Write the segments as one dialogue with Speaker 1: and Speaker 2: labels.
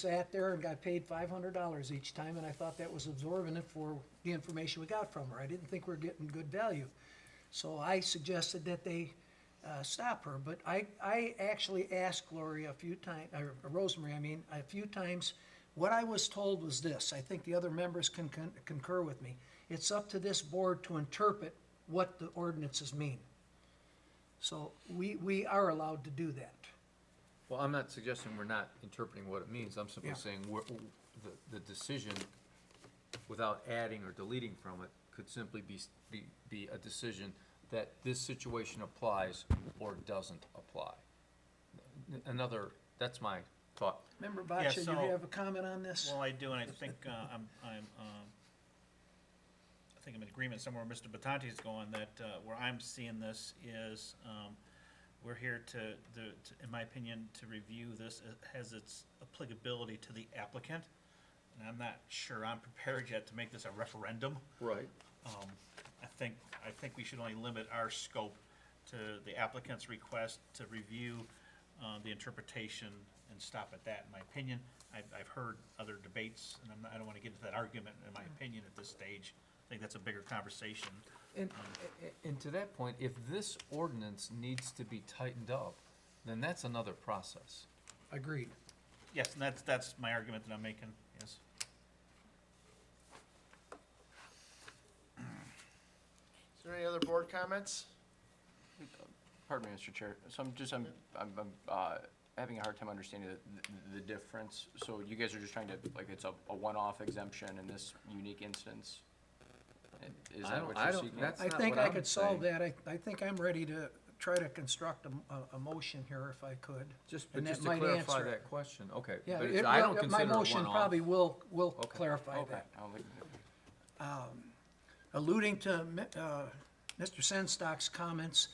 Speaker 1: sat there and got paid $500 each time, and I thought that was absorbent for the information we got from her. I didn't think we were getting good value. So I suggested that they stop her, but I actually asked Gloria a few times, or Rosemary, I mean, a few times. What I was told was this, I think the other members can concur with me. It's up to this board to interpret what the ordinances mean. So we are allowed to do that.
Speaker 2: Well, I'm not suggesting we're not interpreting what it means, I'm simply
Speaker 1: Yeah.
Speaker 2: saying the decision, without adding or deleting from it, could simply be a decision that this situation applies or doesn't apply. That's my thought.
Speaker 1: Member
Speaker 3: Yeah,
Speaker 1: Boccia,
Speaker 3: so-
Speaker 1: you have a comment on this?
Speaker 3: Well, I do, and I think, I think I'm in agreement somewhere where Mr. Batanti is going, that, where I'm seeing this is, we're here to, in my opinion, to review this. It has its applicability to the applicant, and I'm not sure I'm prepared yet to make this a referendum.
Speaker 2: Right.
Speaker 3: I think we should only limit our scope to the applicant's request to review the interpretation and stop at that, in my opinion. I've heard other debates, and I don't want to get into that argument, in my opinion, at this stage. I think that's a bigger conversation.
Speaker 2: And to that point, if this ordinance needs to be tightened up, then that's another process.
Speaker 1: Agreed.
Speaker 3: Yes, and that's my argument that I'm making, yes.
Speaker 4: Is there any other board comments?
Speaker 5: Pardon me, Mr. Chair. So I'm having a hard time understanding the difference. So you guys are just trying to, like, it's a one-off exemption in this unique instance? Is that what you're seeking?
Speaker 2: That's
Speaker 1: I
Speaker 2: not
Speaker 1: think
Speaker 2: what
Speaker 1: I
Speaker 2: I'm
Speaker 1: could solve
Speaker 2: saying.
Speaker 1: that. I think I'm ready to try to construct a motion here if I could.
Speaker 2: But
Speaker 1: and that
Speaker 2: just to
Speaker 1: might
Speaker 2: clarify
Speaker 1: answer it.
Speaker 2: that question, okay.
Speaker 1: Yeah,
Speaker 2: But
Speaker 1: it
Speaker 2: I don't
Speaker 1: will-
Speaker 2: consider
Speaker 1: my
Speaker 2: it
Speaker 1: motion
Speaker 2: one-off.
Speaker 1: probably will
Speaker 2: Okay.
Speaker 1: clarify
Speaker 5: Okay.
Speaker 1: that.
Speaker 5: I'll leave it.
Speaker 1: Alluding to Mr. Senstock's comments,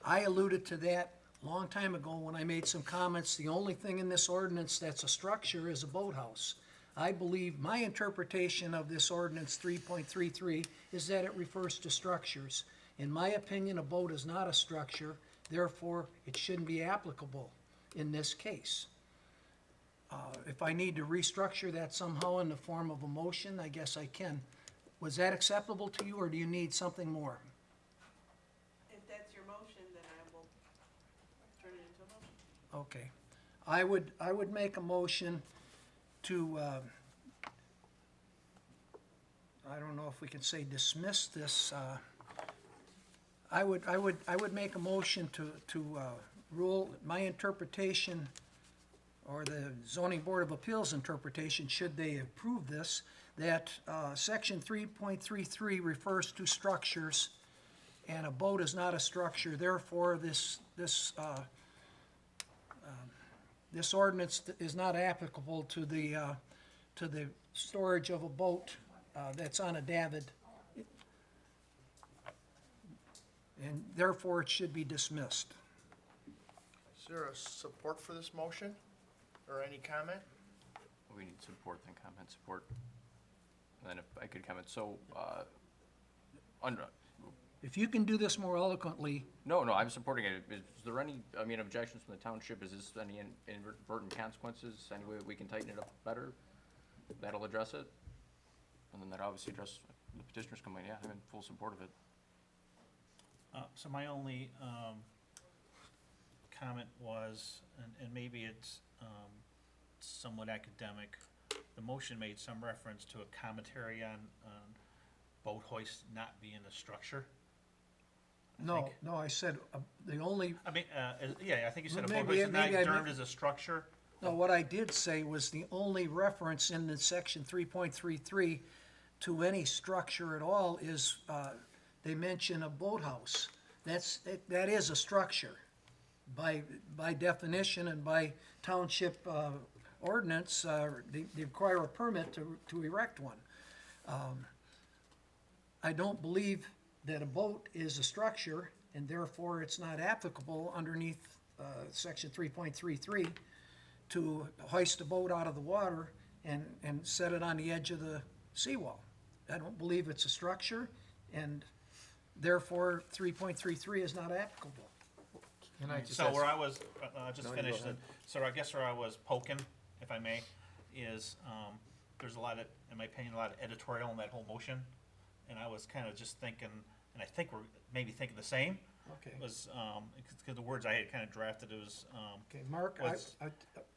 Speaker 1: I alluded to that a long time ago when I made some comments. The only thing in this ordinance that's a structure is a boathouse. I believe my interpretation of this ordinance 3.33 is that it refers to structures. In my opinion, a boat is not a structure, therefore it shouldn't be applicable in this case. If I need to restructure that somehow in the form of a motion, I guess I can. Was that acceptable to you, or do you need something more?
Speaker 6: If that's your motion, then I will turn it into a motion.
Speaker 1: Okay. I would make a motion to, I don't know if we can say dismiss this, I would make a motion to rule, my interpretation, or the zoning board of appeals interpretation, should they approve this, that section 3.33 refers to structures, and a boat is not a structure, therefore this ordinance is not applicable to the storage of a boat that's on a davit, and therefore it should be dismissed.
Speaker 4: Is there a support for this motion? Or any comment?
Speaker 5: We need support, then comment, support. And then if I could comment, so,
Speaker 1: If you can do this more eloquently,
Speaker 5: no, I'm supporting it. Is there any, objections from the township? Is this any inadvertent consequences? Any way we can tighten it up better? That'll address it? And then that obviously address the petitioner's complaint. Yeah, I'm in full support of it.
Speaker 3: So my only comment was, and maybe it's somewhat academic, the motion made some reference to a commentary on boat hoist not being a structure.
Speaker 1: no, I said, the only,
Speaker 3: I mean, yeah, I think you said a
Speaker 1: Well,
Speaker 3: boat
Speaker 1: maybe-
Speaker 3: hoist is not
Speaker 1: maybe I
Speaker 3: termed
Speaker 1: mi-
Speaker 3: as a structure.
Speaker 1: no, what I did say was the only reference in the section 3.33 to any structure at all is, they mention a boathouse. That is a structure by definition and by township ordinance, they require a permit to erect one. I don't believe that a boat is a structure, and therefore it's not applicable underneath section 3.33 to hoist a boat out of the water and set it on the edge of the seawall. I don't believe it's a structure, and therefore 3.33 is not applicable.
Speaker 2: Can I just
Speaker 3: So
Speaker 2: ask-
Speaker 3: where I was, just
Speaker 2: No, you
Speaker 3: finish
Speaker 2: go
Speaker 3: it,
Speaker 2: ahead.
Speaker 3: so I guess where I was poking, if I may, is, there's a lot of, in my opinion, a lot of editorial in that whole motion. And I was kind of just thinking, and I think we're maybe thinking the same,
Speaker 1: Okay,
Speaker 3: was, because the words I had kind of drafted, it was,
Speaker 1: okay, Mark,
Speaker 3: Was-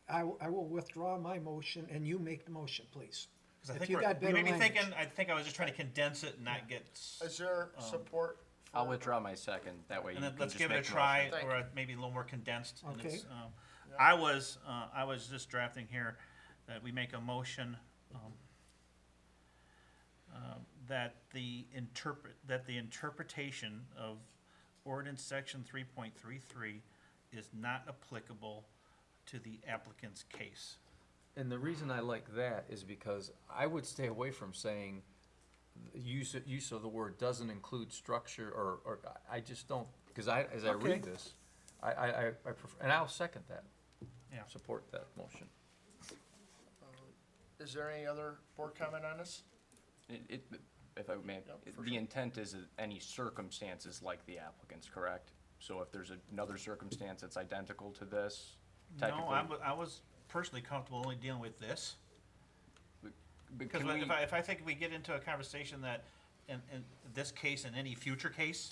Speaker 1: I will withdraw my motion and you make the motion, please.
Speaker 3: because I
Speaker 1: If
Speaker 3: think
Speaker 1: you
Speaker 3: we're,
Speaker 1: got
Speaker 3: we
Speaker 1: better
Speaker 3: may be
Speaker 1: language.
Speaker 3: thinking, I think I was just trying to condense it and not get.
Speaker 4: Is there support? for-
Speaker 5: I'll withdraw my second, that way you
Speaker 3: And
Speaker 5: can
Speaker 3: then let's
Speaker 5: just
Speaker 3: give it a
Speaker 5: make the
Speaker 3: try,
Speaker 5: motion.
Speaker 4: Thank
Speaker 3: or
Speaker 4: you.
Speaker 3: maybe a little more condensed. And it's,
Speaker 1: Okay.
Speaker 3: I was just drafting here that we make a motion, that the interpretation of ordinance section 3.33 is not applicable to the applicant's case.
Speaker 2: And the reason I like that is because I would stay away from saying the use of the word doesn't include structure, or I just don't, because as I read
Speaker 1: Okay.
Speaker 2: this, I prefer, and I'll second that.
Speaker 3: Yeah.
Speaker 2: Support that motion.
Speaker 4: Is there any other board comment on this?
Speaker 5: If I may,
Speaker 4: for
Speaker 5: the
Speaker 4: sure.
Speaker 5: intent is that any circumstances like the applicant's, correct? So if there's another circumstance that's identical to this,
Speaker 3: No,
Speaker 5: technically.
Speaker 3: I was personally comfortable only dealing with this.
Speaker 5: but
Speaker 3: Because
Speaker 5: can we-
Speaker 3: if I think we get into a conversation that, in this case and any future case,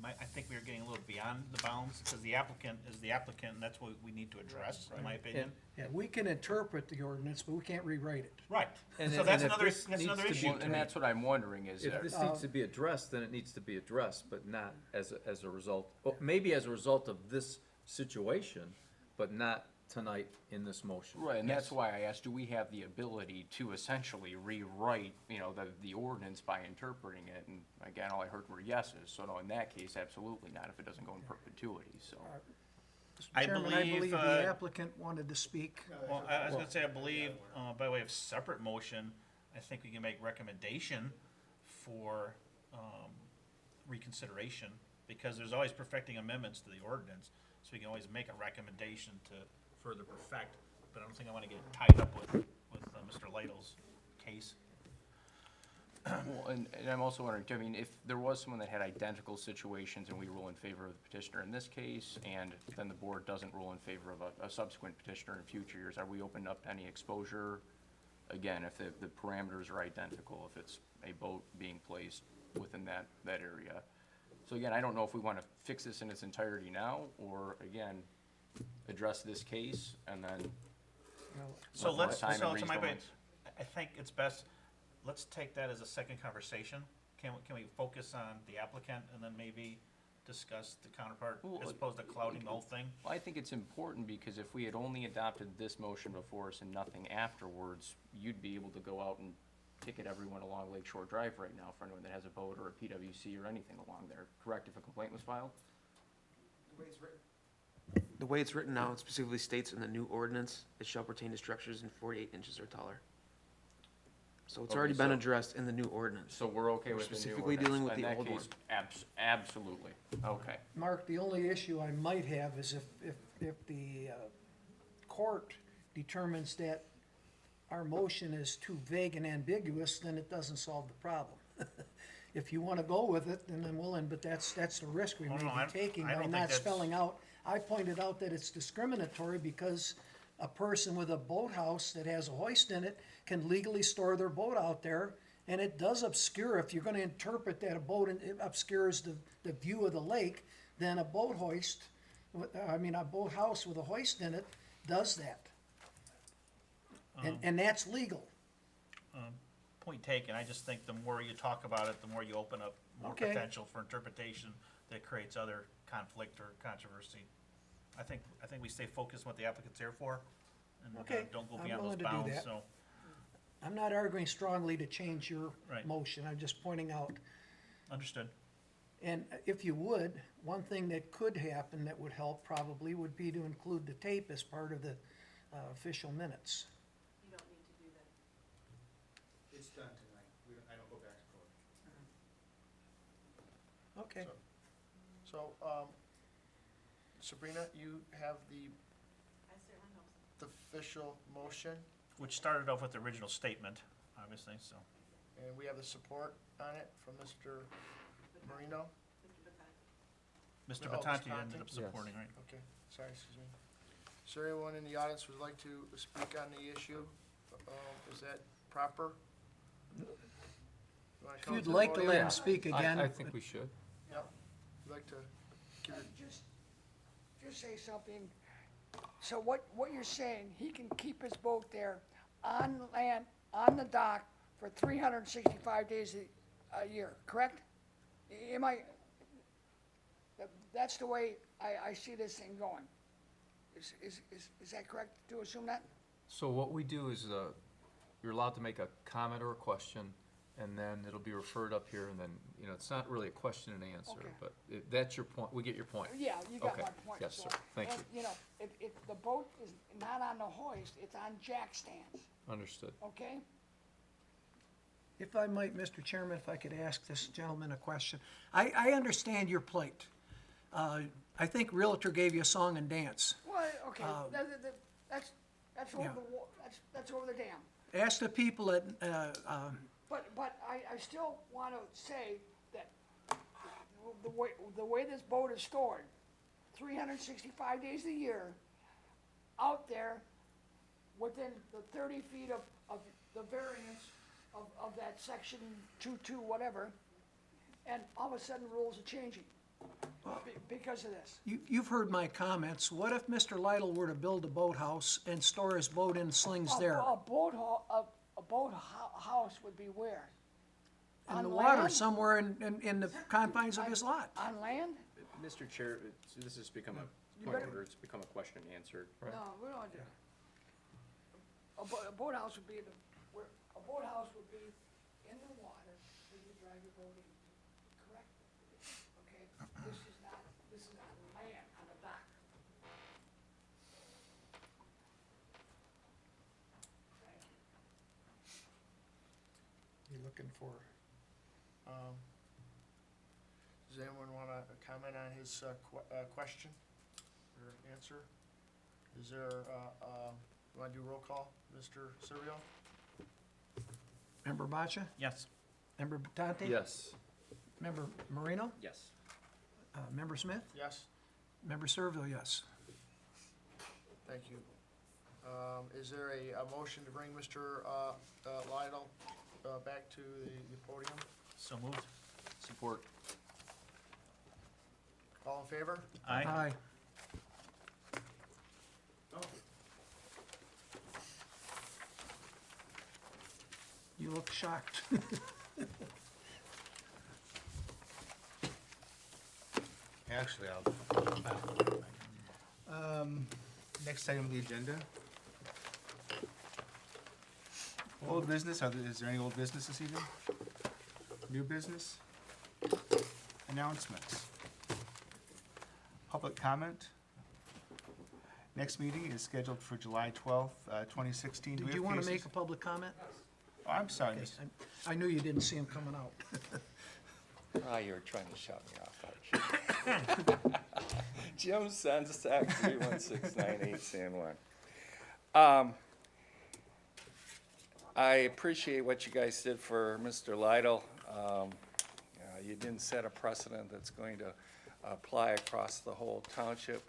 Speaker 3: I think we are getting a little beyond the bounds, because the applicant is the applicant, and that's what we need to address, in my opinion.
Speaker 1: Yeah, we can interpret the ordinance, but we can't rewrite it.
Speaker 3: Right,
Speaker 2: And
Speaker 3: so
Speaker 2: then-
Speaker 3: that's
Speaker 2: and if
Speaker 3: another,
Speaker 2: this
Speaker 3: that's
Speaker 2: needs
Speaker 3: another
Speaker 2: to be-
Speaker 3: issue
Speaker 5: Well,
Speaker 3: to
Speaker 5: and
Speaker 3: me.
Speaker 5: that's what I'm wondering is,
Speaker 2: If this needs to be addressed, then it needs to be addressed, but not as a result, well, maybe as a result of this situation, but not tonight in this motion.
Speaker 5: right, and that's
Speaker 3: Yes.
Speaker 5: why I asked, do we have the ability to essentially rewrite, the ordinance by interpreting it? And again, all I heard were yeses, so no, in that case, absolutely not, if it doesn't go in perpetuity, so.
Speaker 1: Mr.
Speaker 3: I
Speaker 1: Chairman, I
Speaker 3: believe,
Speaker 1: believe the applicant wanted to speak.
Speaker 3: Well, I was gonna say, I believe, by way of separate motion, I think we can make recommendation for, reconsideration, because there's always perfecting amendments to the ordinance, so we can always make a recommendation to further perfect, but I don't think I wanna get tied up with Mr. Lidle's case.
Speaker 5: Well, and I'm also wondering, too, I mean, if there was someone that had identical situations and we rule in favor of the petitioner in this case, and then the board doesn't rule in favor of a subsequent petitioner in future years, are we open up to any exposure? Again, if the parameters are identical, if it's a boat being placed within that area. So again, I don't know if we wanna fix this in its entirety now, or again, address this case and then.
Speaker 3: So
Speaker 5: With more
Speaker 3: let's,
Speaker 5: time and
Speaker 3: so to my opinion,
Speaker 5: reasonableness.
Speaker 3: I think it's best, let's take that as a second conversation. Can we focus on the applicant and then maybe discuss the counterpart,
Speaker 5: Well,
Speaker 3: as opposed to clouding the whole thing?
Speaker 5: Well, I think it's important because if we had only adopted this motion before us and nothing afterwards, you'd be able to go out and ticket everyone along Lake Shore Drive right now for anyone that has a boat or a PWC or anything along there, correct, if a complaint was filed?
Speaker 7: The way it's written now, it specifically states in the new ordinance, it shall pertain to structures in 48 inches or taller. So it's
Speaker 5: Okay,
Speaker 7: already been
Speaker 5: so-
Speaker 7: addressed in the new ordinance.
Speaker 5: So we're okay
Speaker 7: We're
Speaker 5: with the new
Speaker 7: specifically
Speaker 5: ordinance?
Speaker 7: dealing with
Speaker 5: In
Speaker 7: the
Speaker 5: that
Speaker 7: old
Speaker 5: case, absolutely, okay.
Speaker 1: Mark, the only issue I might have is if the court determines that our motion is too vague and ambiguous, then it doesn't solve the problem. If you wanna go with it, then I'm willing, but that's the risk we
Speaker 3: Oh,
Speaker 1: may
Speaker 3: no,
Speaker 1: be
Speaker 3: I
Speaker 1: taking
Speaker 3: don't
Speaker 1: by
Speaker 3: think
Speaker 1: not
Speaker 3: that's-
Speaker 1: spelling out. I pointed out that it's discriminatory because a person with a boathouse that has a hoist in it can legally store their boat out there, and it does obscure, if you're gonna interpret that a boat, it obscures the view of the lake, then a boat hoist, a boathouse with a hoist in it does that. And that's legal.
Speaker 3: Point taken, I just think the more you talk about it, the more you open up more
Speaker 1: Okay.
Speaker 3: potential for interpretation that creates other conflict or controversy. I think we stay focused on what the applicant's there for, and
Speaker 1: Okay,
Speaker 3: don't go
Speaker 1: I'm
Speaker 3: beyond those
Speaker 1: willing to do
Speaker 3: bounds,
Speaker 1: that.
Speaker 3: so.
Speaker 1: I'm not arguing strongly to change your
Speaker 3: Right.
Speaker 1: motion, I'm just pointing out.
Speaker 3: Understood.
Speaker 1: And if you would, one thing that could happen that would help probably would be to include the tape as part of the official minutes.
Speaker 6: You don't need to do that.
Speaker 8: It's done tonight. I don't go back to court.
Speaker 1: Okay.
Speaker 4: So, Sabrina, you have the
Speaker 6: I certainly hope so.
Speaker 4: official motion,
Speaker 3: Which started off with the original statement, obviously, so.
Speaker 4: and we have the support on it from Mr. Marino.
Speaker 3: Mr.
Speaker 6: Mr. Batati.
Speaker 4: Oh,
Speaker 3: Batanti
Speaker 4: Batanti.
Speaker 3: ended up
Speaker 2: Yes.
Speaker 3: supporting, right?
Speaker 4: Okay, sorry, excuse me. Is there anyone in the audience who would like to speak on the issue? Is that proper? You wanna
Speaker 1: If
Speaker 4: come
Speaker 1: you'd
Speaker 4: the
Speaker 1: like to
Speaker 4: podium?
Speaker 1: let him speak again.
Speaker 2: I think we should.
Speaker 4: Yep. You'd like to give it,
Speaker 9: Just say something. So what you're saying, he can keep his boat there on land, on the dock for 365 days a year, correct? Am I, that's the way I see this thing going. Is that correct to assume that?
Speaker 2: So what we do is, you're allowed to make a comment or a question, and then it'll be referred up here, and then, it's not really a question and answer,
Speaker 9: Okay.
Speaker 2: but that's your point, we get your point.
Speaker 9: Yeah, you got
Speaker 2: Okay.
Speaker 9: my point.
Speaker 2: Yes,
Speaker 9: so-
Speaker 2: sir. Thank
Speaker 9: and,
Speaker 2: you.
Speaker 9: If the boat is not on the hoist, it's on jack stands,
Speaker 2: Understood.
Speaker 9: okay?
Speaker 1: If I might, Mr. Chairman, if I could ask this gentleman a question. I understand your plight. I think Realtor gave you a song and dance.
Speaker 9: Well, okay, that's over
Speaker 1: yeah.
Speaker 9: that's over the dam.
Speaker 1: Ask the people at,
Speaker 9: But I still want to say that the way this boat is stored, 365 days a year, out there, within the 30 feet of the variance of that section 2.2 whatever, and all of a sudden rules are changing because of this.
Speaker 1: you've heard my comments. What if Mr. Lytle were to build a boathouse and store his boat in slings there?
Speaker 9: A boathouse would be where?
Speaker 1: In
Speaker 9: On
Speaker 1: the water,
Speaker 9: land?
Speaker 1: somewhere in the confines of his lot?
Speaker 9: On land?
Speaker 5: Mr. Chair, this has become a
Speaker 9: You
Speaker 5: point
Speaker 9: better-
Speaker 5: where it's become a question and answer.
Speaker 2: Right.
Speaker 9: No, we don't do. A boathouse would be a boathouse would be in the water where you drive your boat in, correct? Okay, this is on land, on the dock. Thank you.
Speaker 4: you looking for, does anyone want to comment on his question or answer? Is there, you want to do roll call, Mr. Serbio?
Speaker 1: Member Baccia?
Speaker 3: Yes.
Speaker 1: Member Batante?
Speaker 2: Yes.
Speaker 1: Member Marino?
Speaker 5: Yes.
Speaker 1: Member Smith?
Speaker 4: Yes?
Speaker 1: Member Servil, yes.
Speaker 4: Thank you. Is there a motion to bring Mr. Lidle back to the podium?
Speaker 3: So moved.
Speaker 5: Support.
Speaker 4: All in favor?
Speaker 3: Aye.
Speaker 1: Aye. You look shocked.
Speaker 8: Actually, next item on the agenda. Old business, is there any old business this evening? New business? Announcements? Public comment? Next meeting is scheduled for July 12th, 2016. Do we
Speaker 1: Did
Speaker 8: have
Speaker 1: you want to
Speaker 8: cases?
Speaker 1: make a public comment?
Speaker 8: Oh, I'm sorry,
Speaker 1: Okay,
Speaker 8: Mr.
Speaker 1: I knew you didn't see him coming out.
Speaker 10: Ah, you were trying to shut me off, aren't you? Jim Sensac, 31698 San Juan. I appreciate what you guys did for Mr. Lytle. You didn't set a precedent that's going to apply across the whole township,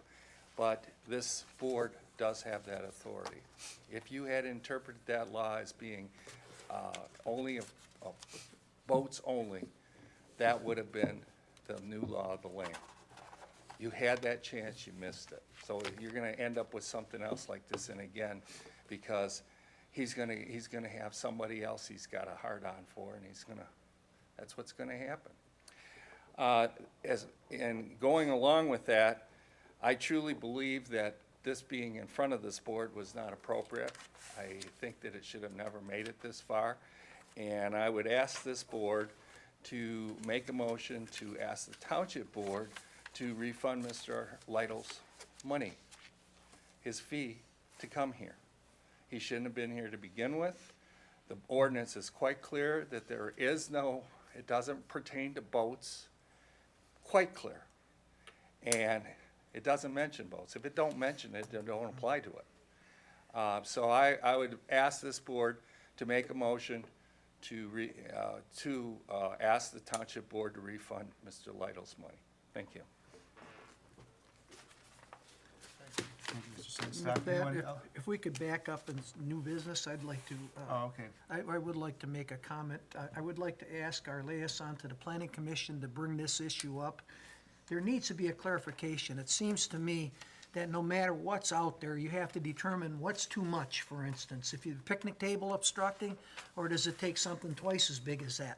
Speaker 10: but this board does have that authority. If you had interpreted that law as being only boats only, that would have been the new law of the land. You had that chance, you missed it. So you're gonna end up with something else like this, and again, because he's gonna have somebody else he's got a hard-on for, and that's what's gonna happen. And going along with that, I truly believe that this being in front of this board was not appropriate. I think that it should have never made it this far. And I would ask this board to make a motion to ask the township board to refund Mr. Lytle's money, his fee to come here. He shouldn't have been here to begin with. The ordinance is quite clear that there is no, it doesn't pertain to boats, quite clear. And it doesn't mention boats. If it don't mention it, then don't apply to it. So I would ask this board to make a motion to ask the township board to refund Mr. Lytle's money. Thank you.
Speaker 8: Thank you, Mr. Sinstock,
Speaker 1: With that,
Speaker 8: anyone
Speaker 1: if-
Speaker 8: else?
Speaker 1: if we could back up in new business, I'd like to,
Speaker 8: Oh, okay.
Speaker 1: I would like to make a comment. I would like to ask our liaison to the planning commission to bring this issue up. There needs to be a clarification. It seems to me that no matter what's out there, you have to determine what's too much, for instance. If you picnic table obstructing, or does it take something twice as big as that?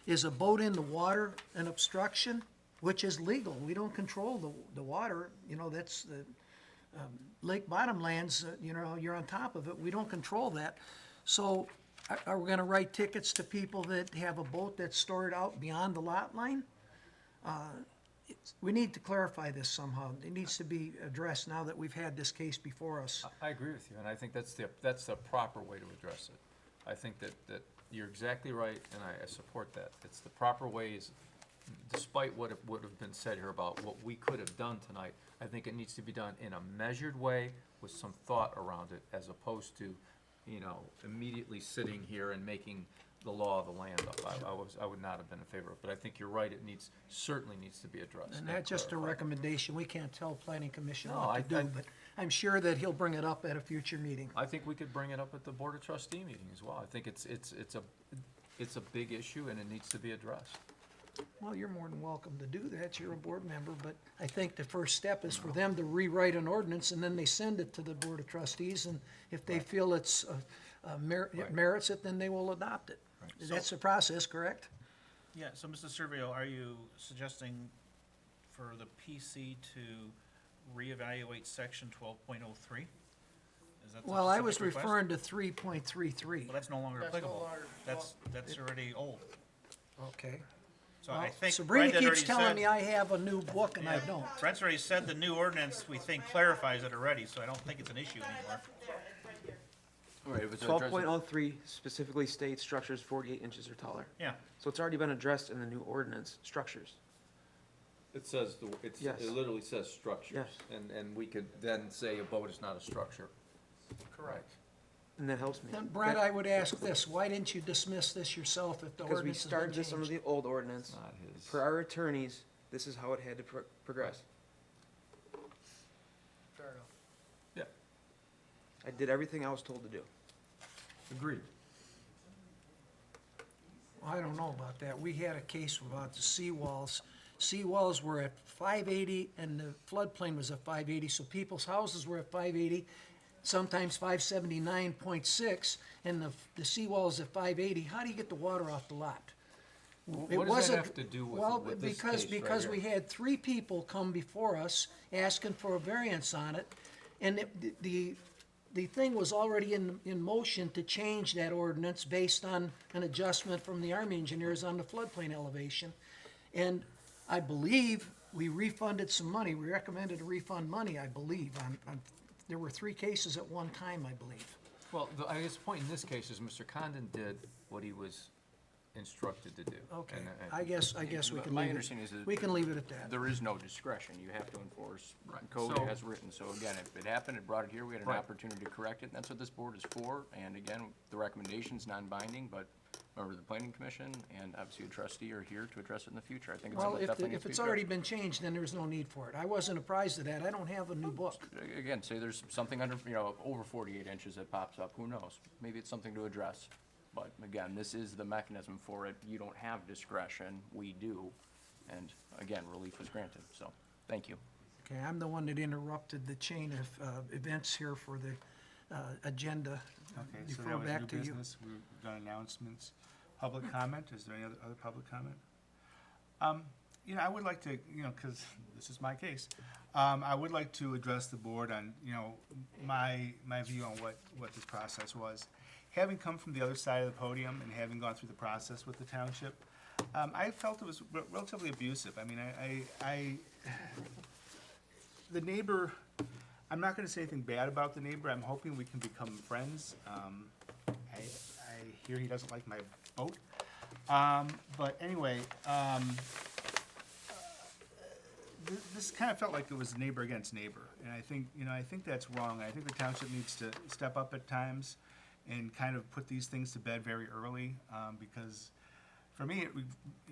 Speaker 1: Is a boat in the water an obstruction, which is legal? We don't control the water, you know, that's the, lake bottomlands, you know, you're on top of it, we don't control that. So are we gonna write tickets to people that have a boat that's stored out beyond the lot line? We need to clarify this somehow. It needs to be addressed now that we've had this case before us.
Speaker 2: I agree with you, and I think that's the proper way to address it. I think that you're exactly right, and I support that. It's the proper way is, despite what would have been said here about what we could have done tonight, I think it needs to be done in a measured way with some thought around it, as opposed to, you know, immediately sitting here and making the law of the land up. I would not have been in favor of it, but I think you're right, it certainly needs to be addressed.
Speaker 1: And that's just a
Speaker 2: clarified.
Speaker 1: recommendation. We can't tell planning commission
Speaker 2: No,
Speaker 1: what to
Speaker 2: I-
Speaker 1: do, but I'm sure that he'll bring it up at a future meeting.
Speaker 2: I think we could bring it up at the Board of Trustee meeting as well. I think it's a big issue and it needs to be addressed.
Speaker 1: Well, you're more than welcome to do that. You're a board member, but I think the first step is for them to rewrite an ordinance and then they send it to the Board of Trustees, and if they feel it merits it, then they will adopt it. That's the process, correct?
Speaker 3: Yeah, so Mr. Servio, are you suggesting for the PC to reevaluate section 12.03? Is that the
Speaker 1: Well, I was
Speaker 3: specific request?
Speaker 1: referring to 3.33.
Speaker 3: Well, that's no longer
Speaker 4: That's no
Speaker 3: applicable.
Speaker 4: longer-
Speaker 3: That's already old.
Speaker 1: Okay.
Speaker 3: So
Speaker 1: Well,
Speaker 3: I think
Speaker 1: Sabrina
Speaker 3: Brenda
Speaker 1: keeps
Speaker 3: already
Speaker 1: telling me
Speaker 3: said,
Speaker 1: I have a new book and I
Speaker 3: Yeah.
Speaker 1: don't.
Speaker 3: Brent's already said the new ordinance, we think clarifies it already, so I don't think it's an issue
Speaker 6: But I
Speaker 3: anymore.
Speaker 6: left it there, it's right here.
Speaker 5: Right, it was
Speaker 7: Twelve
Speaker 5: addressed-
Speaker 7: point oh three specifically states structures 48 inches or taller.
Speaker 3: Yeah,
Speaker 7: So it's already been addressed in the new ordinance, structures.
Speaker 2: It says,
Speaker 7: Yes.
Speaker 2: it literally says structures.
Speaker 7: Yes.
Speaker 2: And we could then say a boat is not a structure.
Speaker 4: Correct.
Speaker 7: And that helps me.
Speaker 1: Then Brent, I would ask this, why didn't you dismiss this yourself if the
Speaker 7: Because we
Speaker 1: ordinance has been
Speaker 7: started this under
Speaker 1: changed?
Speaker 7: the old ordinance.
Speaker 2: Not his.
Speaker 7: For our attorneys, this is how it had to progress.
Speaker 4: Fair enough.
Speaker 2: Yeah,
Speaker 7: I did everything I was told to do.
Speaker 2: agreed.
Speaker 1: I don't know about that. We had a case about the seawalls. Seawalls were at 580 and the floodplain was at 580, so people's houses were at 580, sometimes 579.6, and the seawall's at 580. How do you get the water off the lot? It
Speaker 2: What does
Speaker 1: wasn't-
Speaker 2: that have to do
Speaker 1: Well,
Speaker 2: with this
Speaker 1: because,
Speaker 2: case right
Speaker 1: because
Speaker 2: here?
Speaker 1: we had three people come before us asking for a variance on it, and the thing was already in motion to change that ordinance based on an adjustment from the Army engineers on the floodplain elevation. And I believe we refunded some money, we recommended to refund money, I believe, there were three cases at one time, I believe.
Speaker 2: Well, I guess the point in this case is Mr. Condon did what he was instructed to do.
Speaker 1: Okay,
Speaker 2: And,
Speaker 1: I guess we can
Speaker 5: My
Speaker 1: leave
Speaker 5: understanding is
Speaker 1: it,
Speaker 5: that
Speaker 1: we can leave it at that.
Speaker 5: there is no discretion. You have to enforce
Speaker 2: Right.
Speaker 5: code
Speaker 2: So-
Speaker 5: as written. So again, if it happened, it brought it here, we had an
Speaker 2: Right.
Speaker 5: opportunity to correct it, and that's what this board is for. And again, the recommendation's non-binding, but member of the planning commission and obviously a trustee are here to address it in the future. I think it's
Speaker 1: Well,
Speaker 5: something that definitely needs
Speaker 1: if
Speaker 5: to be
Speaker 1: it's already
Speaker 5: addressed.
Speaker 1: been changed, then there's no need for it. I wasn't apprised of that, I don't have a new book.
Speaker 5: Again, say there's something under, over 48 inches that pops up, who knows? Maybe it's something to address. But again, this is the mechanism for it. You don't have discretion, we do. And again, relief was granted, so, thank you.
Speaker 1: Okay, I'm the one that interrupted the chain of events here for the agenda.
Speaker 8: Okay, so
Speaker 1: Refer
Speaker 8: that was
Speaker 1: back
Speaker 8: new
Speaker 1: to you.
Speaker 8: business. We've done announcements. Public comment, is there any other public comment? I would like to, because this is my case, I would like to address the board on, my view on what this process was. Having come from the other side of the podium and having gone through the process with the township, I felt it was relatively abusive. I mean, the neighbor, I'm not gonna say anything bad about the neighbor, I'm hoping we can become friends. I hear he doesn't like my boat. But anyway, this kind of felt like it was neighbor against neighbor. And I think that's wrong. I think the township needs to step up at times and kind of put these things to bed very early, because for me, it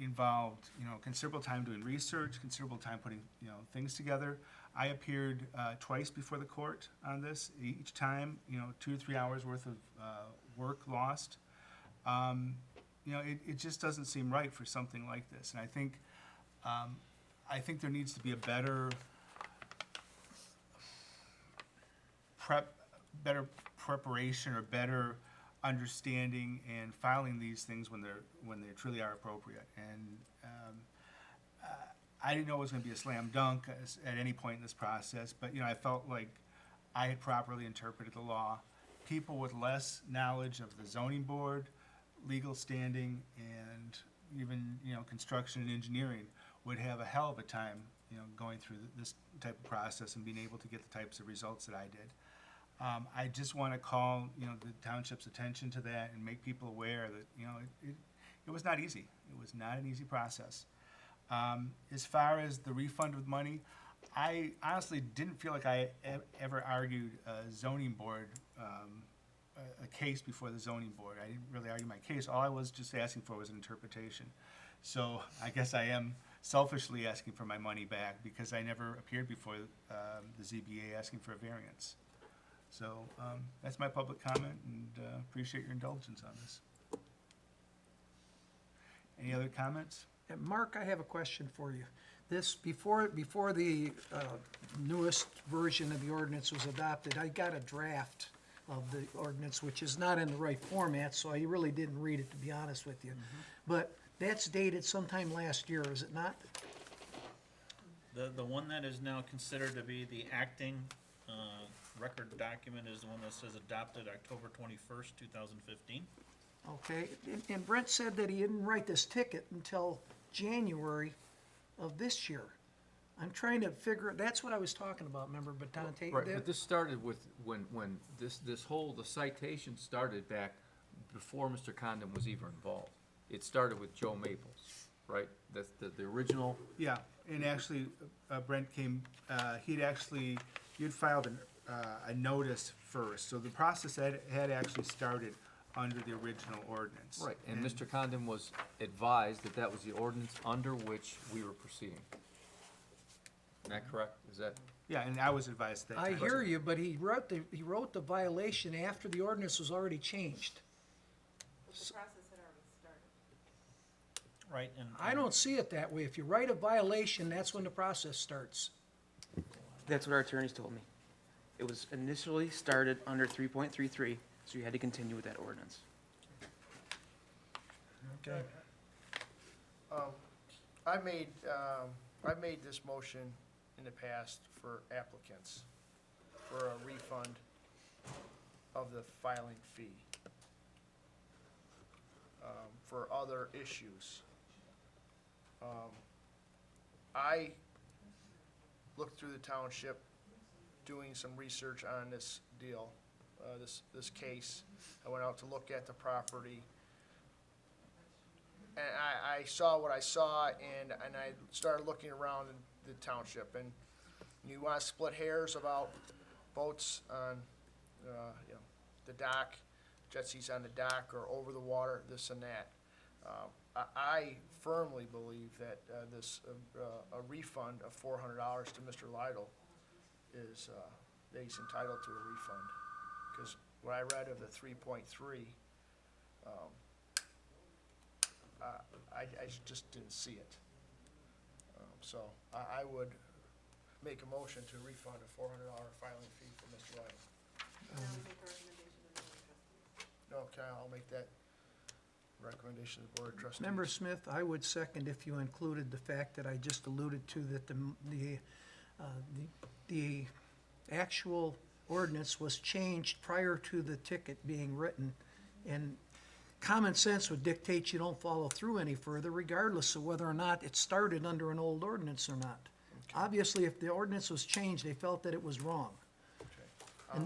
Speaker 8: involved, considerable time doing research, considerable time putting, things together. I appeared twice before the court on this, each time, 2 to 3 hours worth of work lost. It just doesn't seem right for something like this. And I think there needs to be a better preparation or better understanding and filing these things when they truly are appropriate. And I didn't know it was going to be a slam dunk at any point in this process, but I felt like I had properly interpreted the law. People with less knowledge of the zoning board, legal standing, and even construction and engineering would have a hell of a time going through this type of process and being able to get the types of results that I did. I just want to call the township's attention to that and make people aware that it was not easy. It was not an easy process. As far as the refund of money, I honestly didn't feel like I ever argued a zoning board, a case before the zoning board. I didn't really argue my case. All I was just asking for was an interpretation. So I guess I am selfishly asking for my money back because I never appeared before the ZBA asking for a variance. So that's my public comment, and appreciate your indulgence on this. Any other comments?
Speaker 1: And Mark, I have a question for you. This, before the newest version of the ordinance was adopted, I got a draft of the ordinance, which is not in the right format, so I really didn't read it, to be honest with you. But that's dated sometime last year, is it not?
Speaker 3: The one that is now considered to be the acting record document is the one that says adopted October 21st, 2015.
Speaker 1: Okay, and Brent said that he didn't write this ticket until January of this year. I'm trying to figure, that's what I was talking about, remember, Batante?
Speaker 2: Right, but this started with, when the citation started back before Mr. Condon was even involved. It started with Joe Maples, right? That's the original.
Speaker 8: Yeah, and actually, Brent came, you'd filed a notice first, so the process had actually started under the original ordinance.
Speaker 2: Right, and Mr. Condon was advised that that was the ordinance under which we were proceeding. Isn't that correct? Is that?
Speaker 8: Yeah, and I was advised that.
Speaker 1: I hear you, but he wrote the violation after the ordinance was already changed.
Speaker 6: The process had already started.
Speaker 3: Right, and.
Speaker 1: I don't see it that way. If you write a violation, that's when the process starts.
Speaker 7: That's what our attorneys told me. It was initially started under 3.33, so you had to continue with that ordinance.
Speaker 1: Okay.
Speaker 4: I made this motion in the past for applicants for a refund of the filing fee for other issues. I looked through the township, doing some research on this deal, this case. I went out to look at the property. And I saw what I saw, and I started looking around the township, and you want to split hairs about boats on, the dock, jet skis on the dock or over the water, this and that. I firmly believe that a refund of $400 to Mr. Lytle is, that he's entitled to a refund. Because what I read of the 3.3, I just didn't see it. So I would make a motion to refund a $400 filing fee for Mr. Lytle.
Speaker 6: Now we make a recommendation to the board of trustees.
Speaker 4: Okay, I'll make that recommendation to the Board of Trustees.
Speaker 1: Member Smith, I would second if you included the fact that I just alluded to, that the actual ordinance was changed prior to the ticket being written, and common sense would dictate you don't follow through any further, regardless of whether or not it started under an old ordinance or not. Obviously, if the ordinance was changed, they felt that it was wrong.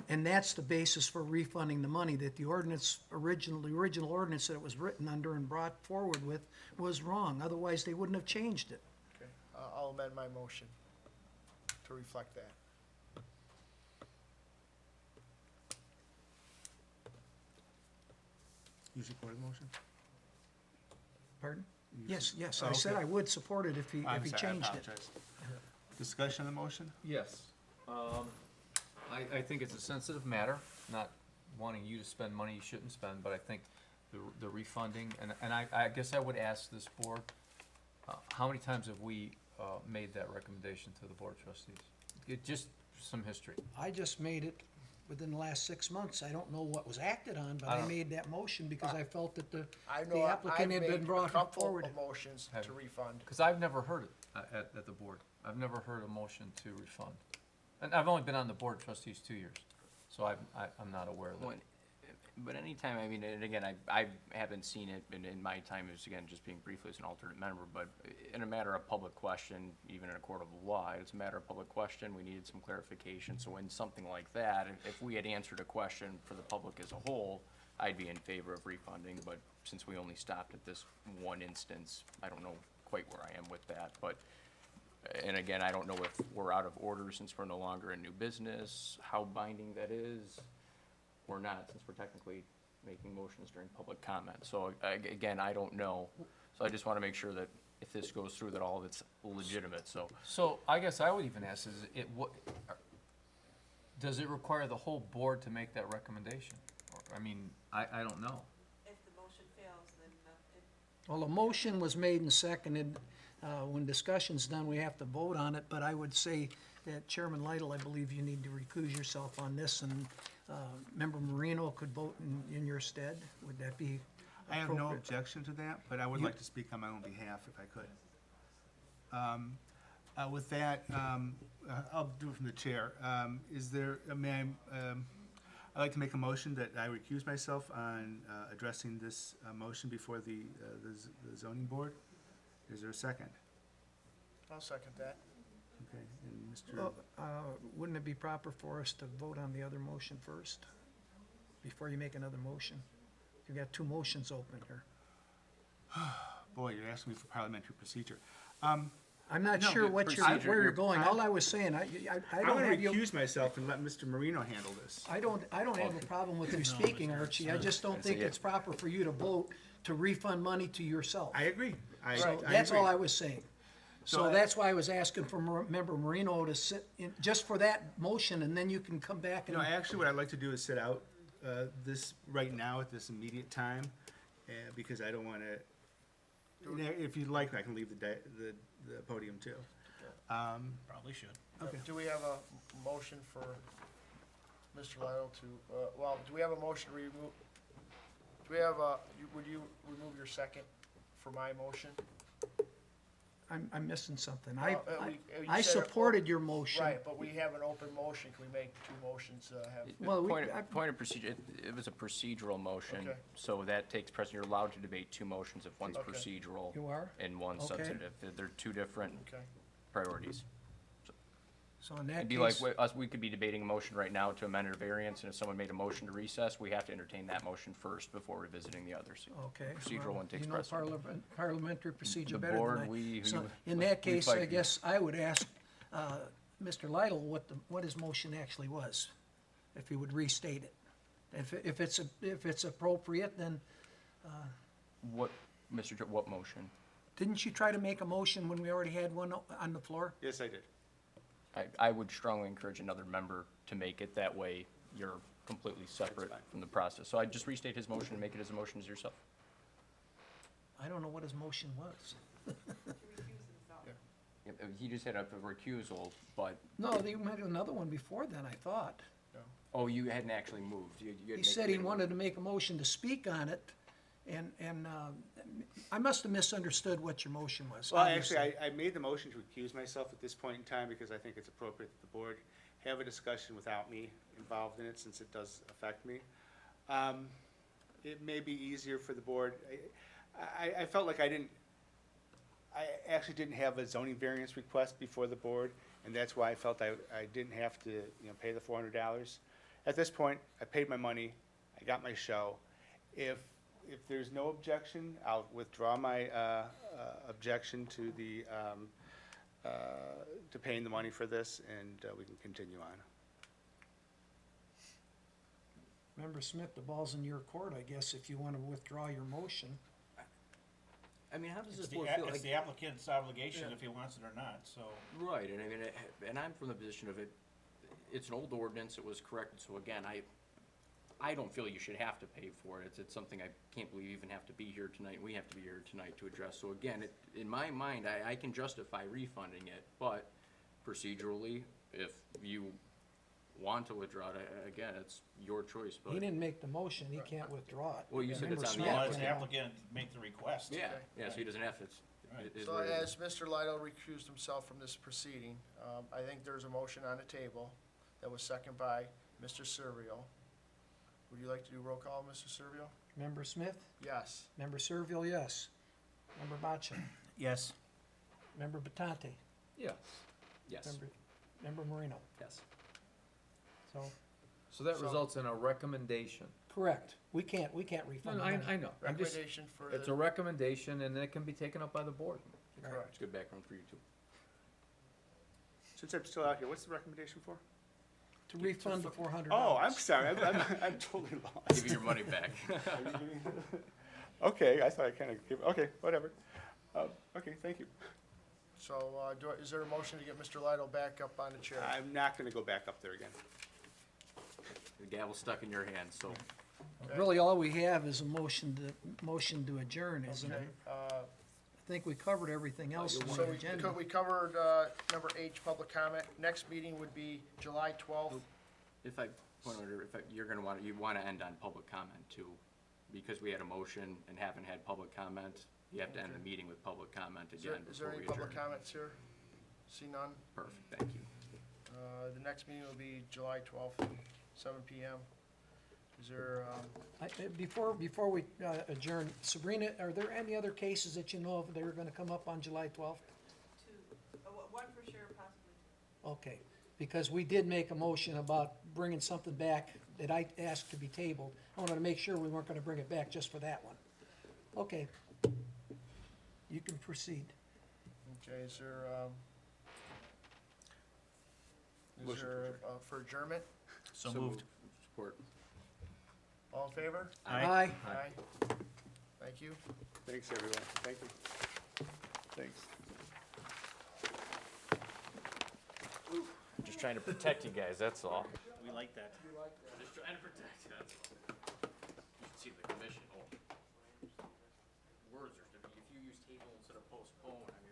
Speaker 1: And that's the basis for refunding the money, that the original ordinance that it was written under and brought forward with was wrong. Otherwise, they wouldn't have changed it.
Speaker 4: Okay, I'll amend my motion to reflect that.
Speaker 8: You support the motion?
Speaker 1: Pardon?
Speaker 8: You
Speaker 1: Yes,
Speaker 8: su-
Speaker 1: yes,
Speaker 8: Oh,
Speaker 1: I said
Speaker 8: okay.
Speaker 1: I would support it if he
Speaker 8: I'm sorry, I
Speaker 1: changed it.
Speaker 8: apologize. Discussion on the motion?
Speaker 2: Yes. I think it's a sensitive matter, not wanting you to spend money you shouldn't spend, but I think the refunding, and I guess I would ask this board, how many times have we made that recommendation to the board of trustees? Just some history.
Speaker 1: I just made it within the last 6 months. I don't know what was acted on, but
Speaker 2: I
Speaker 1: I
Speaker 2: don't-
Speaker 1: made that motion because I felt that the
Speaker 4: I know
Speaker 1: the
Speaker 4: I've
Speaker 1: applicant had
Speaker 4: made
Speaker 1: been
Speaker 4: a
Speaker 1: brought
Speaker 4: couple
Speaker 1: forward.
Speaker 4: of motions
Speaker 2: Have
Speaker 4: to
Speaker 2: you?
Speaker 4: refund.
Speaker 2: Because I've never heard it at the board. I've never heard a motion to refund. And I've only been on the board of trustees 2 years, so I'm not aware of that.
Speaker 5: When- But anytime, I mean, and again, I haven't seen it in my time as, again, just being briefly as an alternate member, but in a matter of public question, even in a court of law, it's a matter of public question, we needed some clarification, so in something like that, if we had answered a question for the public as a whole, I'd be in favor of refunding, but since we only stopped at this one instance, I don't know quite where I am with that, but, and again, I don't know if we're out of order since we're no longer in new business, how binding that is, or not, since we're technically making motions during public comment. So again, I don't know. So I just want to make sure that if this goes through, that all of it's legitimate, so.
Speaker 2: So I guess I would even ask, does it require the whole board to make that recommendation? I mean, I don't know.
Speaker 6: If the motion fails, then it,
Speaker 1: Well, a motion was made and seconded. When discussion's done, we have to vote on it, but I would say that Chairman Lytle, I believe you need to recuse yourself on this, and Member Marino could vote in your stead. Would that be
Speaker 8: I have no
Speaker 1: appropriate?
Speaker 8: objection to that, but I would like to speak on my own behalf if I could. With that, I'll do it from the chair. Is there, I'd like to make a motion that I recuse myself on addressing this motion before the zoning board. Is there a second?
Speaker 4: I'll second that.
Speaker 8: Okay, and Mr.
Speaker 1: Well, wouldn't it be proper for us to vote on the other motion first, before you make another motion? You've got two motions open here.
Speaker 8: Boy, you're asking me for parliamentary procedure.
Speaker 1: I'm not
Speaker 8: No,
Speaker 1: sure
Speaker 8: the
Speaker 1: what
Speaker 8: procedure
Speaker 1: where you're
Speaker 8: here-
Speaker 1: going. All I was saying, I
Speaker 8: I'm
Speaker 1: don't
Speaker 8: gonna
Speaker 1: have you,
Speaker 8: recuse myself and let Mr. Marino handle this.
Speaker 1: I don't have a problem with you speaking, Archie. I just don't think it's proper for you to vote to refund money to yourself.
Speaker 8: I agree.
Speaker 1: So
Speaker 8: I
Speaker 1: that's all
Speaker 8: agree.
Speaker 1: I was saying.
Speaker 8: So
Speaker 1: So
Speaker 8: I-
Speaker 1: that's why I was asking for Member Marino to sit in, just for that motion, and then you can come back and.
Speaker 8: No, actually, what I'd like to do is sit out this right now at this immediate time, because I don't want to, if you'd like, I can leave the podium too.
Speaker 3: Probably should.
Speaker 8: Okay.
Speaker 4: Do we have a motion for Mr. Lytle to, well, do we have a motion to remove, do we have a, would you remove your second for my motion?
Speaker 1: I'm missing something.
Speaker 4: Well, you
Speaker 1: I
Speaker 4: said-
Speaker 1: supported your motion.
Speaker 4: Right, but we have an open motion, can we make two motions, have?
Speaker 1: Well,
Speaker 5: Point of procedure, it was a procedural motion,
Speaker 4: Okay.
Speaker 5: so that takes precedent. You're allowed to debate two motions if one's
Speaker 4: Okay.
Speaker 5: procedural
Speaker 1: You are?
Speaker 5: and one's
Speaker 1: Okay.
Speaker 5: substantive. They're two different
Speaker 4: Okay.
Speaker 5: priorities.
Speaker 1: So in that
Speaker 5: It'd be like,
Speaker 1: case,
Speaker 5: us, we could be debating a motion right now to amend a variance, and if someone made a motion to recess, we have to entertain that motion first before revisiting the others.
Speaker 1: okay.
Speaker 5: Procedural
Speaker 1: well,
Speaker 5: one takes
Speaker 1: you know
Speaker 5: precedent.
Speaker 1: parliamentary procedure
Speaker 5: The
Speaker 1: better than
Speaker 5: board,
Speaker 1: I.
Speaker 5: we-
Speaker 1: So
Speaker 5: we-
Speaker 1: in that
Speaker 5: we
Speaker 1: case,
Speaker 5: fight
Speaker 1: I
Speaker 5: you.
Speaker 1: guess I would ask, Mr. Lytle what his motion actually was, if he would restate it. If it's appropriate, then,
Speaker 5: What, what motion?
Speaker 1: didn't you try to make a motion when we already had one on the floor?
Speaker 8: Yes, I did.
Speaker 5: I would strongly encourage another member to make it, that way you're completely separate
Speaker 8: fine.
Speaker 5: from the process. So I'd just restate his motion and make it as a motion as yourself.
Speaker 1: I don't know what his motion was.
Speaker 6: to recuse himself.
Speaker 5: He just had a recusal, but,
Speaker 1: No, they made another one before then, I thought.
Speaker 5: oh, you hadn't actually moved.
Speaker 1: He said he wanted to make a motion to speak on it, and I must have misunderstood what your motion was.
Speaker 8: Well,
Speaker 1: obviously.
Speaker 8: actually, I made the motion to recuse myself at this point in time because I think it's appropriate that the board have a discussion without me involved in it, since it does affect me. It may be easier for the board. I felt like I actually didn't have a zoning variance request before the board, and that's why I felt I didn't have to, pay the $400. At this point, I paid my money, I got my show. If there's no objection, I'll withdraw my objection to the, to paying the money for this, and we can continue on.
Speaker 1: Member Smith, the ball's in your court, I guess, if you want to withdraw your motion.
Speaker 5: I mean, how does
Speaker 3: It's
Speaker 5: this
Speaker 3: the,
Speaker 5: board feel?
Speaker 3: it's
Speaker 5: Like,
Speaker 3: the applicant's obligation if he wants it or not, so.
Speaker 5: right, and I mean, and I'm from the position of it, it's an old ordinance, it was corrected, so again, I don't feel you should have to pay for it. It's something I can't believe you even have to be here tonight, we have to be here tonight to address. So again, in my mind, I can justify refunding it, but procedurally, if you want to withdraw it, again, it's your choice, but.
Speaker 1: He didn't make the motion, he can't withdraw it.
Speaker 5: Well, you said
Speaker 1: Member
Speaker 5: it's on the
Speaker 1: Smith
Speaker 3: Well, it's the
Speaker 1: can.
Speaker 3: applicant make the request.
Speaker 5: Yeah, yeah, so he doesn't have to,
Speaker 3: Right.
Speaker 5: it is
Speaker 4: So
Speaker 5: what it
Speaker 4: as
Speaker 5: is.
Speaker 4: Mr. Lido recused himself from this proceeding, I think there's a motion on the table that was seconded by Mr. Servio. Would you like to do roll call, Mr. Servio?
Speaker 1: Member Smith?
Speaker 4: Yes.
Speaker 1: Member Servil, yes. Member Boccia?
Speaker 3: Yes.
Speaker 1: Member Batante?
Speaker 2: Yes.
Speaker 5: Yes,
Speaker 1: Member Marino?
Speaker 5: yes.
Speaker 1: So,
Speaker 2: So that
Speaker 4: So-
Speaker 2: results in a recommendation.
Speaker 1: correct. We can't
Speaker 2: No,
Speaker 1: refund
Speaker 2: no,
Speaker 1: the money.
Speaker 2: I know. I'm just,
Speaker 4: Recommendation for
Speaker 2: it's a
Speaker 4: the,
Speaker 2: recommendation and it can be taken up by the board.
Speaker 4: correct.
Speaker 5: It's good background for you too.
Speaker 8: Since I'm still out here, what's the recommendation for?
Speaker 1: To refund the $400.
Speaker 8: Oh, I'm sorry, I'm totally
Speaker 5: Give
Speaker 8: lost.
Speaker 5: you your money back.
Speaker 8: Okay, I thought I kind of gave, okay, whatever. Okay, thank you.
Speaker 4: So, is there a motion to get Mr. Lido back up on the chair?
Speaker 8: I'm not gonna go back up there again.
Speaker 5: The gavel's stuck in your hand, so.
Speaker 1: Really, all we have is a motion to adjourn, isn't
Speaker 4: Okay,
Speaker 1: it? I think we covered everything else on
Speaker 4: so
Speaker 1: the agenda.
Speaker 4: we covered, number H, public comment. Next meeting would be July 12th.
Speaker 5: If I, point of order, you're gonna wanna, you wanna end on public comment too, because we had a motion and haven't had public comment, you have to end the meeting with public comment
Speaker 4: Is there,
Speaker 5: again
Speaker 4: is there
Speaker 5: before
Speaker 4: any
Speaker 5: we adjourn.
Speaker 4: public comments here? See none?
Speaker 5: Perfect, thank you.
Speaker 4: The next meeting will be July 12th, 7 PM. Is there,
Speaker 1: Before we adjourn, Sabrina, are there any other cases that you know of that are gonna come up on July 12th?
Speaker 6: One for sure, possibly two.
Speaker 1: Okay, because we did make a motion about bringing something back that I asked to be tabled. I wanted to make sure we weren't gonna bring it back just for that one. Okay. You can proceed.
Speaker 4: okay, is there,
Speaker 8: Motion for
Speaker 4: for adjournment?
Speaker 3: So moved.
Speaker 5: Support.
Speaker 4: All in favor?
Speaker 1: Aye.
Speaker 4: Aye. Thank you.
Speaker 8: Thanks, everyone, thank you. Thanks.
Speaker 11: Just trying to protect you guys, that's all.
Speaker 3: We like that.
Speaker 5: Just trying to protect you, that's all. You should see the commission, words are, if you use table instead of postpone, I mean,